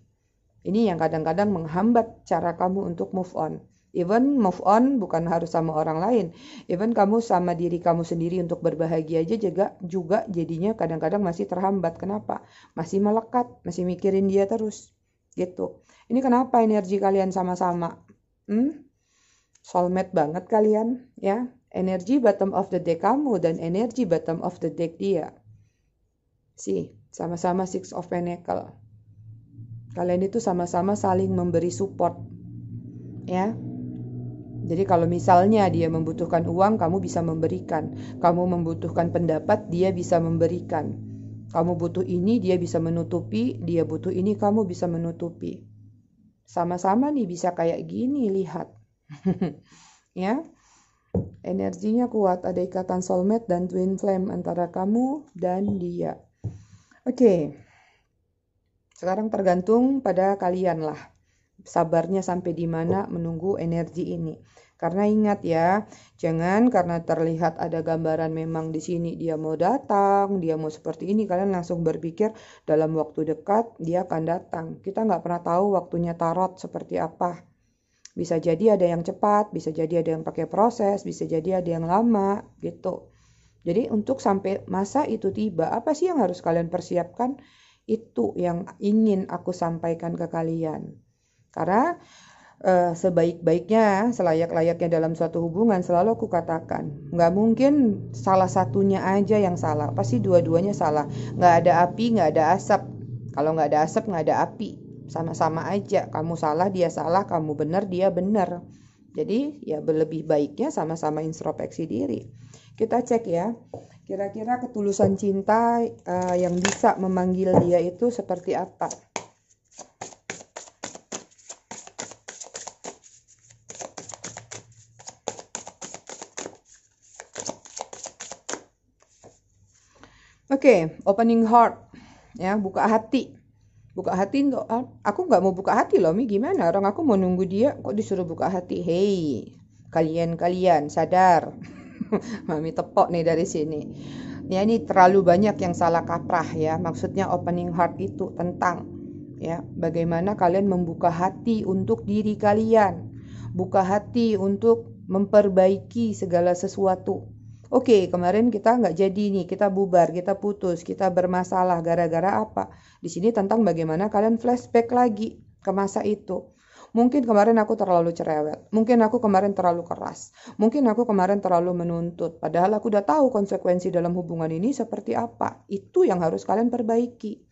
Ini yang kadang-kadang menghambat cara kamu untuk move on. Even move on bukan harus sama orang lain. Even kamu sama diri kamu sendiri untuk berbahagia aja juga jadinya kadang-kadang masih terhambat. Kenapa? Masih melekat, masih mikirin dia terus. Gitu. Ini kenapa energi kalian sama-sama? Soulmate banget kalian, ya. Energi bottom of the deck kamu dan energi bottom of the deck dia. Sama-sama Six of Pentacle. Kalian itu sama-sama saling memberi support. Ya. Jadi kalau misalnya dia membutuhkan uang, kamu bisa memberikan. Kamu membutuhkan pendapat, dia bisa memberikan. Kamu butuh ini, dia bisa menutupi. Dia butuh ini, kamu bisa menutupi. Sama-sama nih bisa kayak gini, lihat. Ya. Energinya kuat, ada ikatan soulmate dan twin flame antara kamu dan dia. Oke. Sekarang tergantung pada kalian lah. Sabarnya sampai di mana menunggu energi ini. Karena ingat ya, jangan karena terlihat ada gambaran memang di sini dia mau datang, dia mau seperti ini, kalian langsung berpikir dalam waktu dekat dia akan datang. Kita nggak pernah tahu waktunya tarot seperti apa. Bisa jadi ada yang cepat, bisa jadi ada yang pakai proses, bisa jadi ada yang lama gitu. Jadi untuk sampai masa itu tiba, apa sih yang harus kalian persiapkan? Itu yang ingin aku sampaikan ke kalian. Karena sebaik-baiknya, selayak-layaknya dalam suatu hubungan, selalu aku katakan, nggak mungkin salah satunya aja yang salah, pasti dua-duanya salah. Nggak ada api, nggak ada asap. Kalau nggak ada asap, nggak ada api. Sama-sama aja, kamu salah, dia salah, kamu benar, dia benar. Jadi ya lebih baiknya sama-sama introspeksi diri. Kita cek ya, kira-kira ketulusan cinta yang bisa memanggil dia itu seperti apa. Oke, opening heart, ya, buka hati. Buka hati untuk, aku nggak mau buka hati loh, Mi, gimana? Orang aku mau nunggu dia, kok disuruh buka hati? Hei, kalian sadar. Mami tepok nih dari sini. Ya, ini terlalu banyak yang salah kaprah ya. Maksudnya opening heart itu tentang ya, bagaimana kalian membuka hati untuk diri kalian. Buka hati untuk memperbaiki segala sesuatu. Oke, kemarin kita nggak jadi nih, kita bubar, kita putus, kita bermasalah gara-gara apa? Di sini tentang bagaimana kalian flashback lagi ke masa itu. Mungkin kemarin aku terlalu cerewet, mungkin aku kemarin terlalu keras, mungkin aku kemarin terlalu menuntut. Padahal aku udah tahu konsekuensi dalam hubungan ini seperti apa. Itu yang harus kalian perbaiki.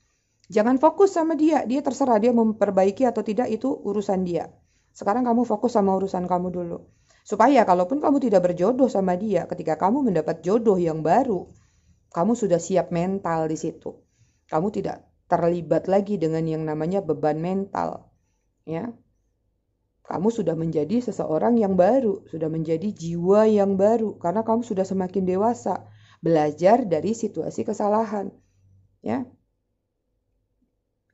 Jangan fokus sama dia terserah dia memperbaiki atau tidak, itu urusan dia. Sekarang kamu fokus sama urusan kamu dulu. Supaya kalaupun kamu tidak berjodoh sama dia, ketika kamu mendapat jodoh yang baru, kamu sudah siap mental di situ. Kamu tidak terlibat lagi dengan yang namanya beban mental. Ya. Kamu sudah menjadi seseorang yang baru, sudah menjadi jiwa yang baru karena kamu sudah semakin dewasa, belajar dari situasi kesalahan. Ya.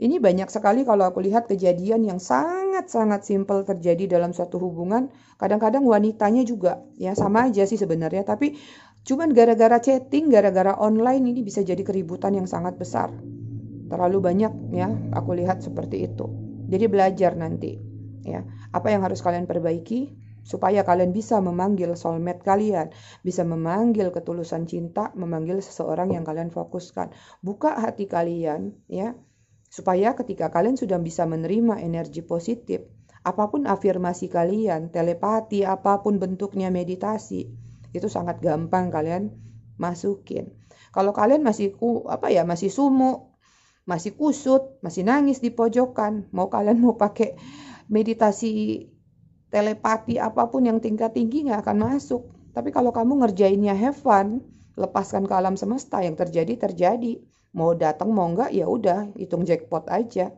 Ini banyak sekali kalau aku lihat kejadian yang sangat-sangat simpel terjadi dalam suatu hubungan. Kadang-kadang wanitanya juga, ya sama aja sih sebenarnya. Tapi cuman gara-gara chatting, gara-gara online ini bisa jadi keributan yang sangat besar. Terlalu banyak ya, aku lihat seperti itu. Jadi belajar nanti, ya. Apa yang harus kalian perbaiki? Supaya kalian bisa memanggil soulmate kalian, bisa memanggil ketulusan cinta, memanggil seseorang yang kalian fokuskan. Buka hati kalian, ya. Supaya ketika kalian sudah bisa menerima energi positif, apapun afirmasi kalian, telepati, apapun bentuknya meditasi, itu sangat gampang kalian masukin. Kalau kalian masih masih sumuk, masih kusut, masih nangis di pojokan, kalian mau pakai meditasi telepati apapun yang tingkat tinggi nggak akan masuk. Tapi kalau kamu ngerjainnya have fun, lepaskan ke alam semesta, yang terjadi terjadi. Mau datang mau enggak ya udah, hitung jackpot aja.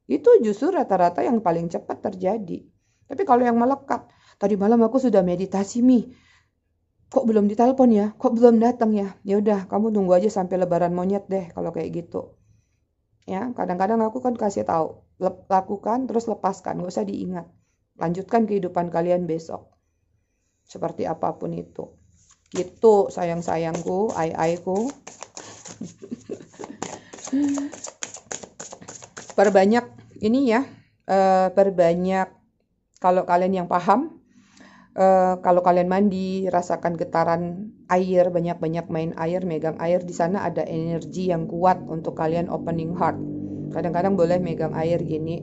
Itu justru rata-rata yang paling cepat terjadi. Tapi kalau yang melekat, tadi malam aku sudah meditasi, Mi. Kok belum ditelepon ya? Kok belum datang ya? Ya udah, kamu tunggu aja sampai lebaran monyet deh kalau kayak gitu. Ya, kadang-kadang aku kan kasih tahu, lakukan terus lepaskan, nggak usah diingat. Lanjutkan kehidupan kalian besok. Seperti apapun itu. Gitu sayang-sayangku, ai-aiku. Perbanyak ini ya, perbanyak kalau kalian yang paham, kalau kalian mandi rasakan getaran air, banyak-banyak main air, megang air, di sana ada energi yang kuat untuk kalian opening heart. Kadang-kadang boleh megang air gini,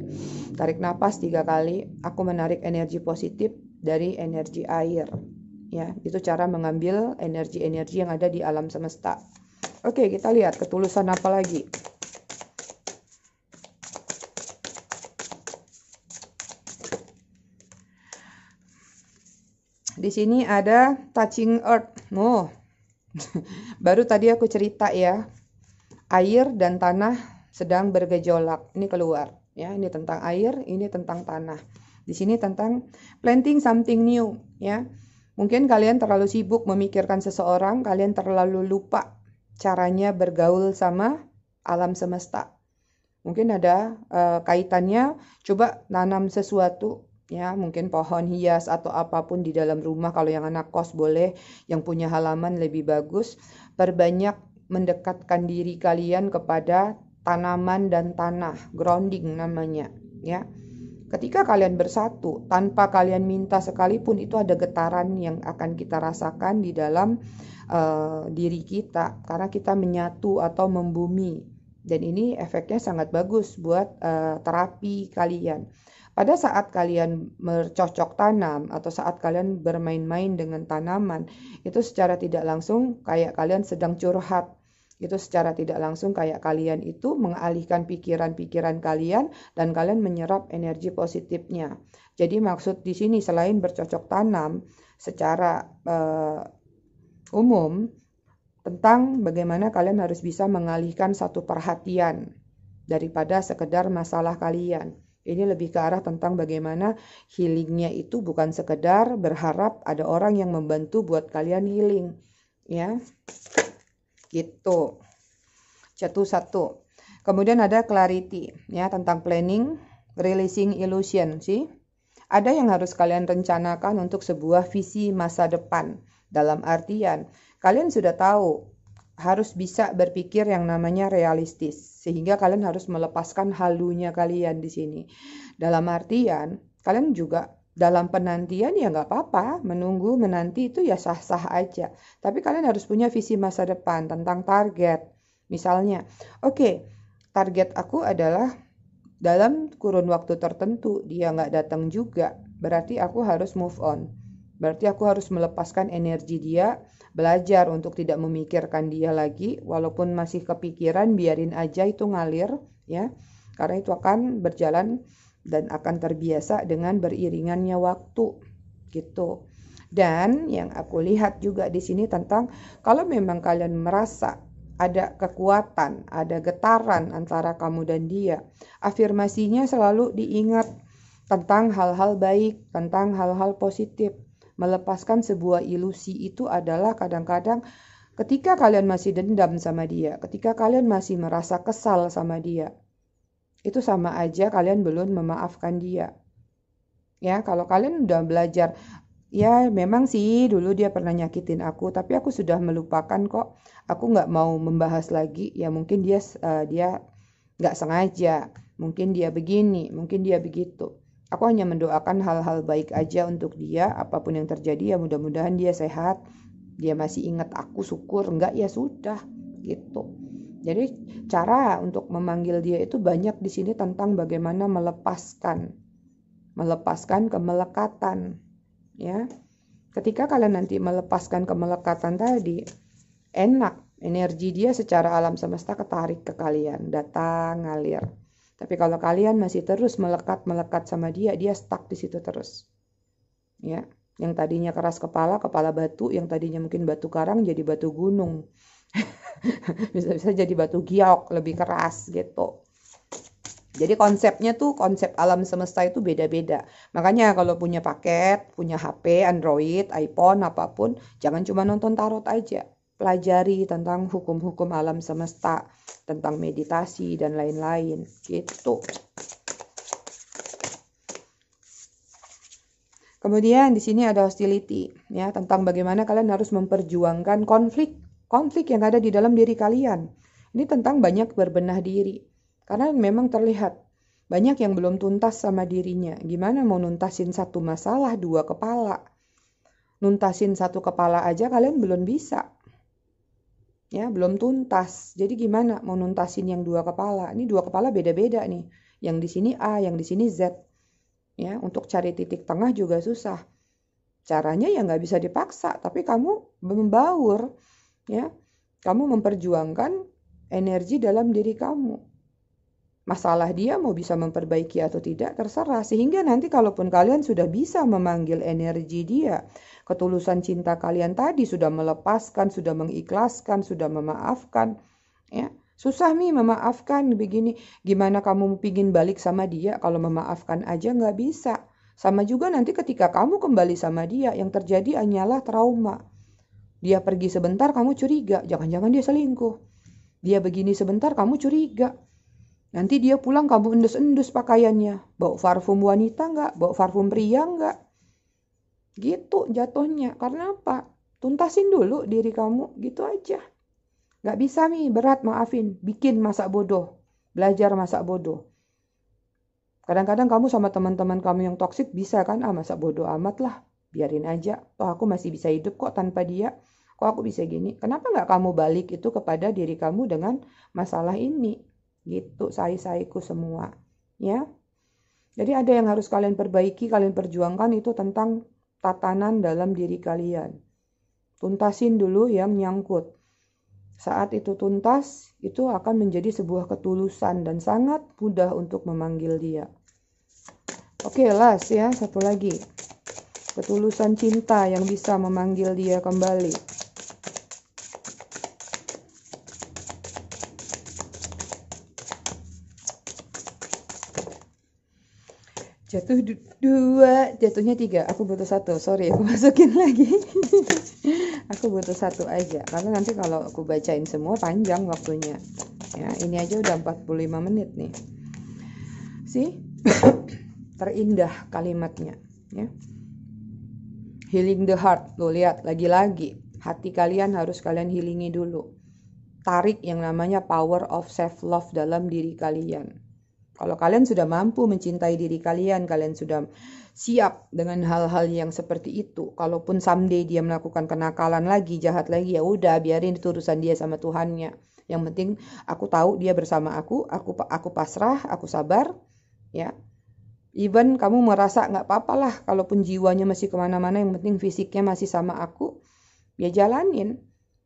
tarik napas 3 kali, aku menarik energi positif dari energi air. Ya, itu cara mengambil energi-energi yang ada di alam semesta. Oke, kita lihat ketulusan apa lagi. Di sini ada touching earth. Baru tadi aku cerita ya. Air dan tanah sedang bergejolak. Ini keluar ya. Ini tentang air, ini tentang tanah. Di sini tentang planting something new ya. Mungkin kalian terlalu sibuk memikirkan seseorang, kalian terlalu lupa caranya bergaul sama alam semesta. Mungkin ada kaitannya, coba tanam sesuatu, ya mungkin pohon hias atau apapun di dalam rumah. Kalau yang anak kos boleh, yang punya halaman lebih bagus. Perbanyak mendekatkan diri kalian kepada tanaman dan tanah, grounding namanya, ya. Ketika kalian bersatu, tanpa kalian minta sekalipun, itu ada getaran yang akan kita rasakan di dalam diri kita, karena kita menyatu atau membumi. Dan ini efeknya sangat bagus buat terapi kalian. Pada saat kalian bercocok tanam atau saat kalian bermain-main dengan tanaman, itu secara tidak langsung kayak kalian sedang curhat. Itu secara tidak langsung kayak kalian itu mengalihkan pikiran-pikiran kalian dan kalian menyerap energi positifnya. Jadi maksud di sini selain bercocok tanam secara umum tentang bagaimana kalian harus bisa mengalihkan satu perhatian daripada sekedar masalah kalian. Ini lebih ke arah tentang bagaimana healingnya itu bukan sekedar berharap ada orang yang membantu buat kalian healing, ya. Gitu. Satu. Kemudian ada clarity, ya, tentang planning, releasing illusion, sih. Ada yang harus kalian rencanakan untuk sebuah visi masa depan. Dalam artian, kalian sudah tahu harus bisa berpikir yang namanya realistis, sehingga kalian harus melepaskan halunya kalian di sini. Dalam artian, kalian juga dalam penantian ya nggak apa-apa, menanti itu ya sah-sah aja. Tapi kalian harus punya visi masa depan tentang target. Misalnya, oke, target aku adalah dalam kurun waktu tertentu dia nggak datang juga, berarti aku harus move on. Berarti aku harus melepaskan energi dia, belajar untuk tidak memikirkan dia lagi, walaupun masih kepikiran, biarin aja itu ngalir, ya. Karena itu akan berjalan dan akan terbiasa dengan beriringannya waktu, gitu. Dan yang aku lihat juga di sini tentang kalau memang kalian merasa ada kekuatan, ada getaran antara kamu dan dia, afirmasinya selalu diingat tentang hal-hal baik, tentang hal-hal positif. Melepaskan sebuah ilusi itu adalah kadang-kadang ketika kalian masih dendam sama dia, ketika kalian masih merasa kesal sama dia, itu sama aja kalian belum memaafkan dia. Ya, kalau kalian udah belajar, ya memang sih dulu dia pernah nyakitin aku, tapi aku sudah melupakan kok. Aku nggak mau membahas lagi. Ya mungkin dia nggak sengaja, mungkin dia begini, mungkin dia begitu. Aku hanya mendoakan hal-hal baik aja untuk dia. Apapun yang terjadi ya mudah-mudahan dia sehat. Dia masih ingat aku, syukur. Enggak ya sudah, gitu. Jadi cara untuk memanggil dia itu banyak di sini tentang bagaimana melepaskan kemelekatan, ya. Ketika kalian nanti melepaskan kemelekatan tadi, enak, energi dia secara alam semesta ketarik ke kalian, datang ngalir. Tapi kalau kalian masih terus melekat sama dia stuck di situ terus, ya. Yang tadinya keras kepala batu, yang tadinya mungkin batu karang jadi batu gunung. Bisa-bisa jadi batu giok, lebih keras gitu. Jadi konsepnya tuh, konsep alam semesta itu beda-beda. Makanya kalau punya paket, punya HP, Android, iPhone, apapun, jangan cuma nonton tarot aja. Pelajari tentang hukum-hukum alam semesta, tentang meditasi dan lain-lain, gitu. Kemudian di sini ada hostility, ya, tentang bagaimana kalian harus memperjuangkan konflik yang ada di dalam diri kalian. Ini tentang banyak berbenah diri. Karena memang terlihat banyak yang belum tuntas sama dirinya. Gimana mau nuntasin satu masalah, dua kepala? Nuntasin satu kepala aja kalian belum bisa. Ya, belum tuntas. Jadi gimana mau nuntasin yang dua kepala? Ini dua kepala beda-beda nih. Yang di sini A, yang di sini Z. Ya, untuk cari titik tengah juga susah. Caranya ya nggak bisa dipaksa, tapi kamu membaur, ya. Kamu memperjuangkan energi dalam diri kamu. Masalah dia mau bisa memperbaiki atau tidak terserah. Sehingga nanti kalaupun kalian sudah bisa memanggil energi dia, ketulusan cinta kalian tadi sudah melepaskan, sudah mengikhlaskan, sudah memaafkan, ya. Susah nih memaafkan begini. Gimana kamu pingin balik sama dia kalau memaafkan aja nggak bisa. Sama juga nanti ketika kamu kembali sama dia, yang terjadi hanyalah trauma. Dia pergi sebentar, kamu curiga. Jangan-jangan dia selingkuh. Dia begini sebentar, kamu curiga. Nanti dia pulang kamu endus-endus pakaiannya. Bawa parfum wanita nggak? Bawa parfum pria nggak? Gitu jatuhnya. Karena apa? Tuntasin dulu diri kamu. Gitu aja. Nggak bisa nih, berat maafin. Bikin masak bodoh. Belajar masak bodoh. Kadang-kadang kamu sama teman-teman kamu yang toksik bisa kan? Masak bodoh amat lah. Biarin aja. Toh aku masih bisa hidup kok tanpa dia. Kok aku bisa gini? Kenapa nggak kamu balik itu kepada diri kamu dengan masalah ini? Gitu sai-saiku semua, ya. Jadi ada yang harus kalian perbaiki, kalian perjuangkan itu tentang tatanan dalam diri kalian. Tuntasin dulu yang nyangkut. Saat itu tuntas, itu akan menjadi sebuah ketulusan dan sangat mudah untuk memanggil dia. Oke, last ya, satu lagi. Ketulusan cinta yang bisa memanggil dia kembali. Jatuh dua, jatuhnya tiga. Aku butuh satu. Sorry, aku masukin lagi. Aku butuh satu aja. Karena nanti kalau aku bacain semua panjang waktunya. Ya, ini aja udah 45 menit nih. Sih, terindah kalimatnya. Ya. Healing the heart. Lo lihat, lagi-lagi. Hati kalian harus kalian healingi dulu. Tarik yang namanya power of self-love dalam diri kalian. Kalau kalian sudah mampu mencintai diri kalian, kalian sudah siap dengan hal-hal yang seperti itu. Kalaupun someday dia melakukan kenakalan lagi, jahat lagi, ya udah biarin itu urusan dia sama Tuhannya. Yang penting aku tahu dia bersama aku pasrah, aku sabar, ya. Even kamu merasa nggak apa-apa lah, kalaupun jiwanya masih kemana-mana, yang penting fisiknya masih sama aku, ya jalanin.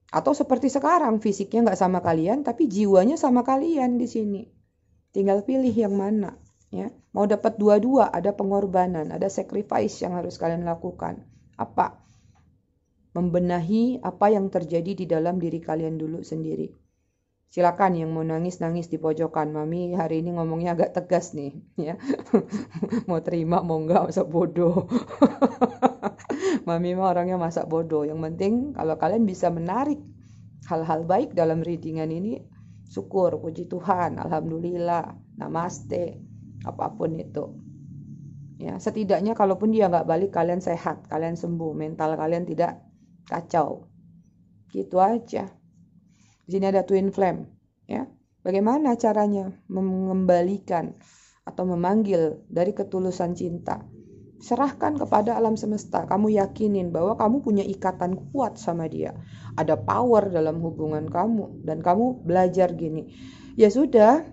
Atau seperti sekarang, fisiknya nggak sama kalian, tapi jiwanya sama kalian di sini. Tinggal pilih yang mana, ya. Mau dapat dua-dua, ada pengorbanan, ada sacrifice yang harus kalian lakukan. Apa? Membenahi apa yang terjadi di dalam diri kalian dulu sendiri. Silakan yang mau nangis-nangis di pojokan. Mami hari ini ngomongnya agak tegas nih, ya. Mau terima, mau enggak, masa bodoh. Mami mah orangnya masak bodoh. Yang penting kalau kalian bisa menarik hal-hal baik dalam readingan ini, syukur, puji Tuhan, alhamdulillah, namaste, apapun itu. Ya, setidaknya kalaupun dia nggak balik, kalian sehat, kalian sembuh, mental kalian tidak kacau. Gitu aja. Di sini ada twin flame, ya. Bagaimana caranya mengembalikan atau memanggil dari ketulusan cinta? Serahkan kepada alam semesta. Kamu yakinin bahwa kamu punya ikatan kuat sama dia. Ada power dalam hubungan kamu. Dan kamu belajar gini. Ya sudah,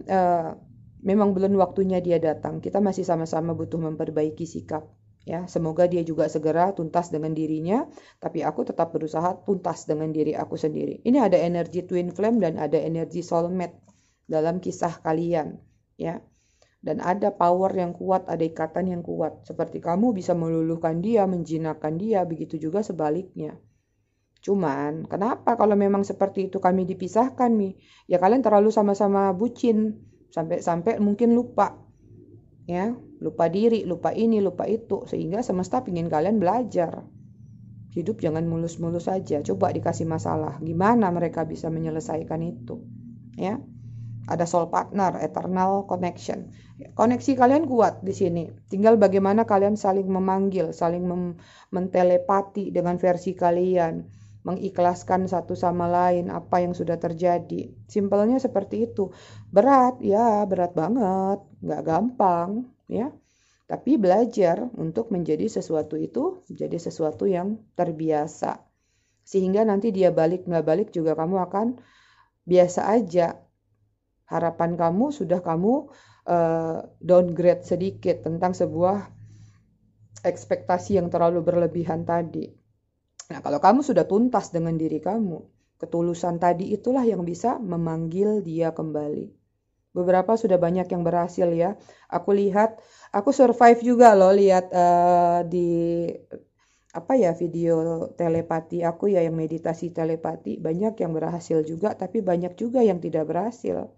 memang belum waktunya dia datang. Kita masih sama-sama butuh memperbaiki sikap. Ya, semoga dia juga segera tuntas dengan dirinya. Tapi aku tetap berusaha tuntas dengan diri aku sendiri. Ini ada energi twin flame dan ada energi soulmate dalam kisah kalian. Ya. Dan ada power yang kuat, ada ikatan yang kuat. Seperti kamu bisa meluluhkan dia, menjinakkan dia, begitu juga sebaliknya. Cuman, kenapa kalau memang seperti itu kami dipisahkan nih? Ya kalian terlalu sama-sama bucin, sampai-sampai mungkin lupa. Ya, lupa diri, lupa ini, lupa itu. Sehingga semesta pingin kalian belajar. Hidup jangan mulus-mulus saja. Coba dikasih masalah. Gimana mereka bisa menyelesaikan itu? Ya. Ada soul partner, eternal connection. Koneksi kalian kuat di sini. Tinggal bagaimana kalian saling memanggil, saling mentelepati dengan versi kalian, mengikhlaskan satu sama lain apa yang sudah terjadi. Simpelnya seperti itu. Berat, ya berat banget, nggak gampang, ya. Tapi belajar untuk menjadi sesuatu itu, menjadi sesuatu yang terbiasa. Sehingga nanti dia balik nggak balik juga kamu akan biasa aja. Harapan kamu sudah kamu downgrade sedikit tentang sebuah ekspektasi yang terlalu berlebihan tadi. Nah, kalau kamu sudah tuntas dengan diri kamu, ketulusan tadi itulah yang bisa memanggil dia kembali. Beberapa sudah banyak yang berhasil ya. Aku lihat, aku survive juga loh lihat di video telepati aku ya, yang meditasi telepati. Banyak yang berhasil juga, tapi banyak juga yang tidak berhasil.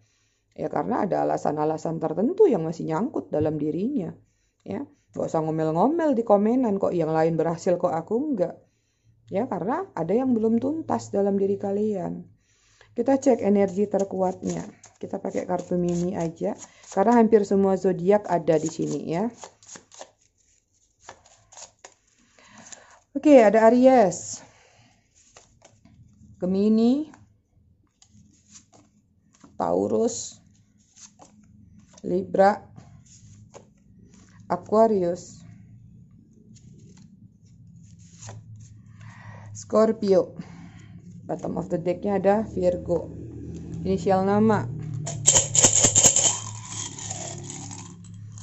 Ya karena ada alasan-alasan tertentu yang masih nyangkut dalam dirinya. Ya, gak usah ngomel-ngomel di komenan kok yang lain berhasil kok aku enggak. Ya karena ada yang belum tuntas dalam diri kalian. Kita cek energi terkuatnya. Kita pakai kartu mini aja karena hampir semua zodiak ada di sini ya. Oke, ada Aries, Gemini, Taurus, Libra, Aquarius, Scorpio. Bottom of the decknya ada Virgo. Inisial nama.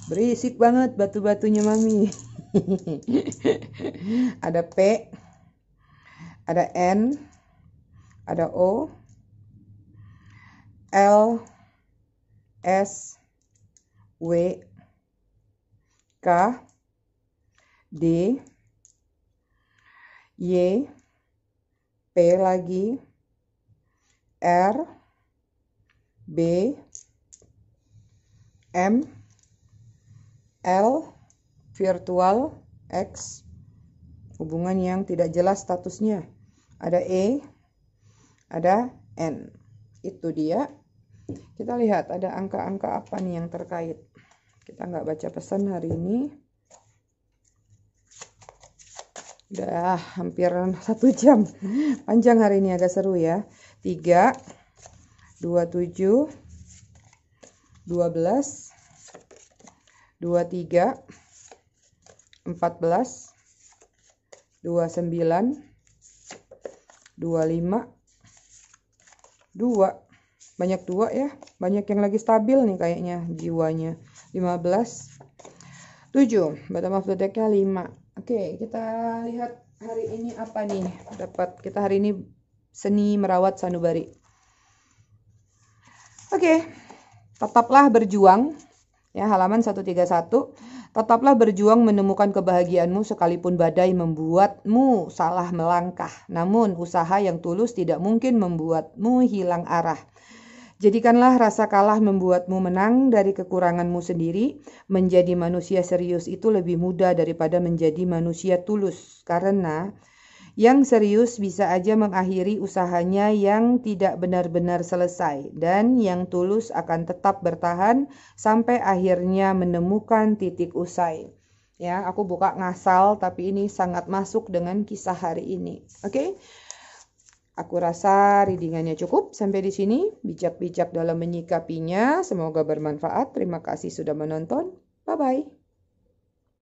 Berisik banget batu-batunya mami. Ada P, ada N, ada O, L, S, W, K, D, Y, P lagi, R, B, M, L, virtual, X, hubungan yang tidak jelas statusnya. Ada E, ada N. Itu dia. Kita lihat ada angka-angka apa nih yang terkait. Kita nggak baca pesan hari ini. Udah hampir 1 jam. Panjang hari ini, agak seru ya. 3, 27, 12, 23, 14, 29, 25, 2. Banyak 2 ya. Banyak yang lagi stabil nih kayaknya jiwanya. 15, 7. Bottom of the deck-nya 5. Oke, kita lihat hari ini apa nih. Kita hari ini seni merawat sanubari. Oke, tetaplah berjuang. Ya, halaman 131. Tetaplah berjuang menemukan kebahagiaanmu sekalipun badai membuatmu salah melangkah. Namun usaha yang tulus tidak mungkin membuatmu hilang arah. Jadikanlah rasa kalah membuatmu menang dari kekuranganmu sendiri. Menjadi manusia serius itu lebih mudah daripada menjadi manusia tulus. Karena yang serius bisa aja mengakhiri usahanya yang tidak benar-benar selesai. Dan yang tulus akan tetap bertahan sampai akhirnya menemukan titik usai. Ya, aku buka ngasal tapi ini sangat masuk dengan kisah hari ini. Oke? Aku rasa readingannya cukup sampai di sini. Bijak-bijak dalam menyikapinya. Semoga bermanfaat. Terima kasih sudah menonton. Bye-bye.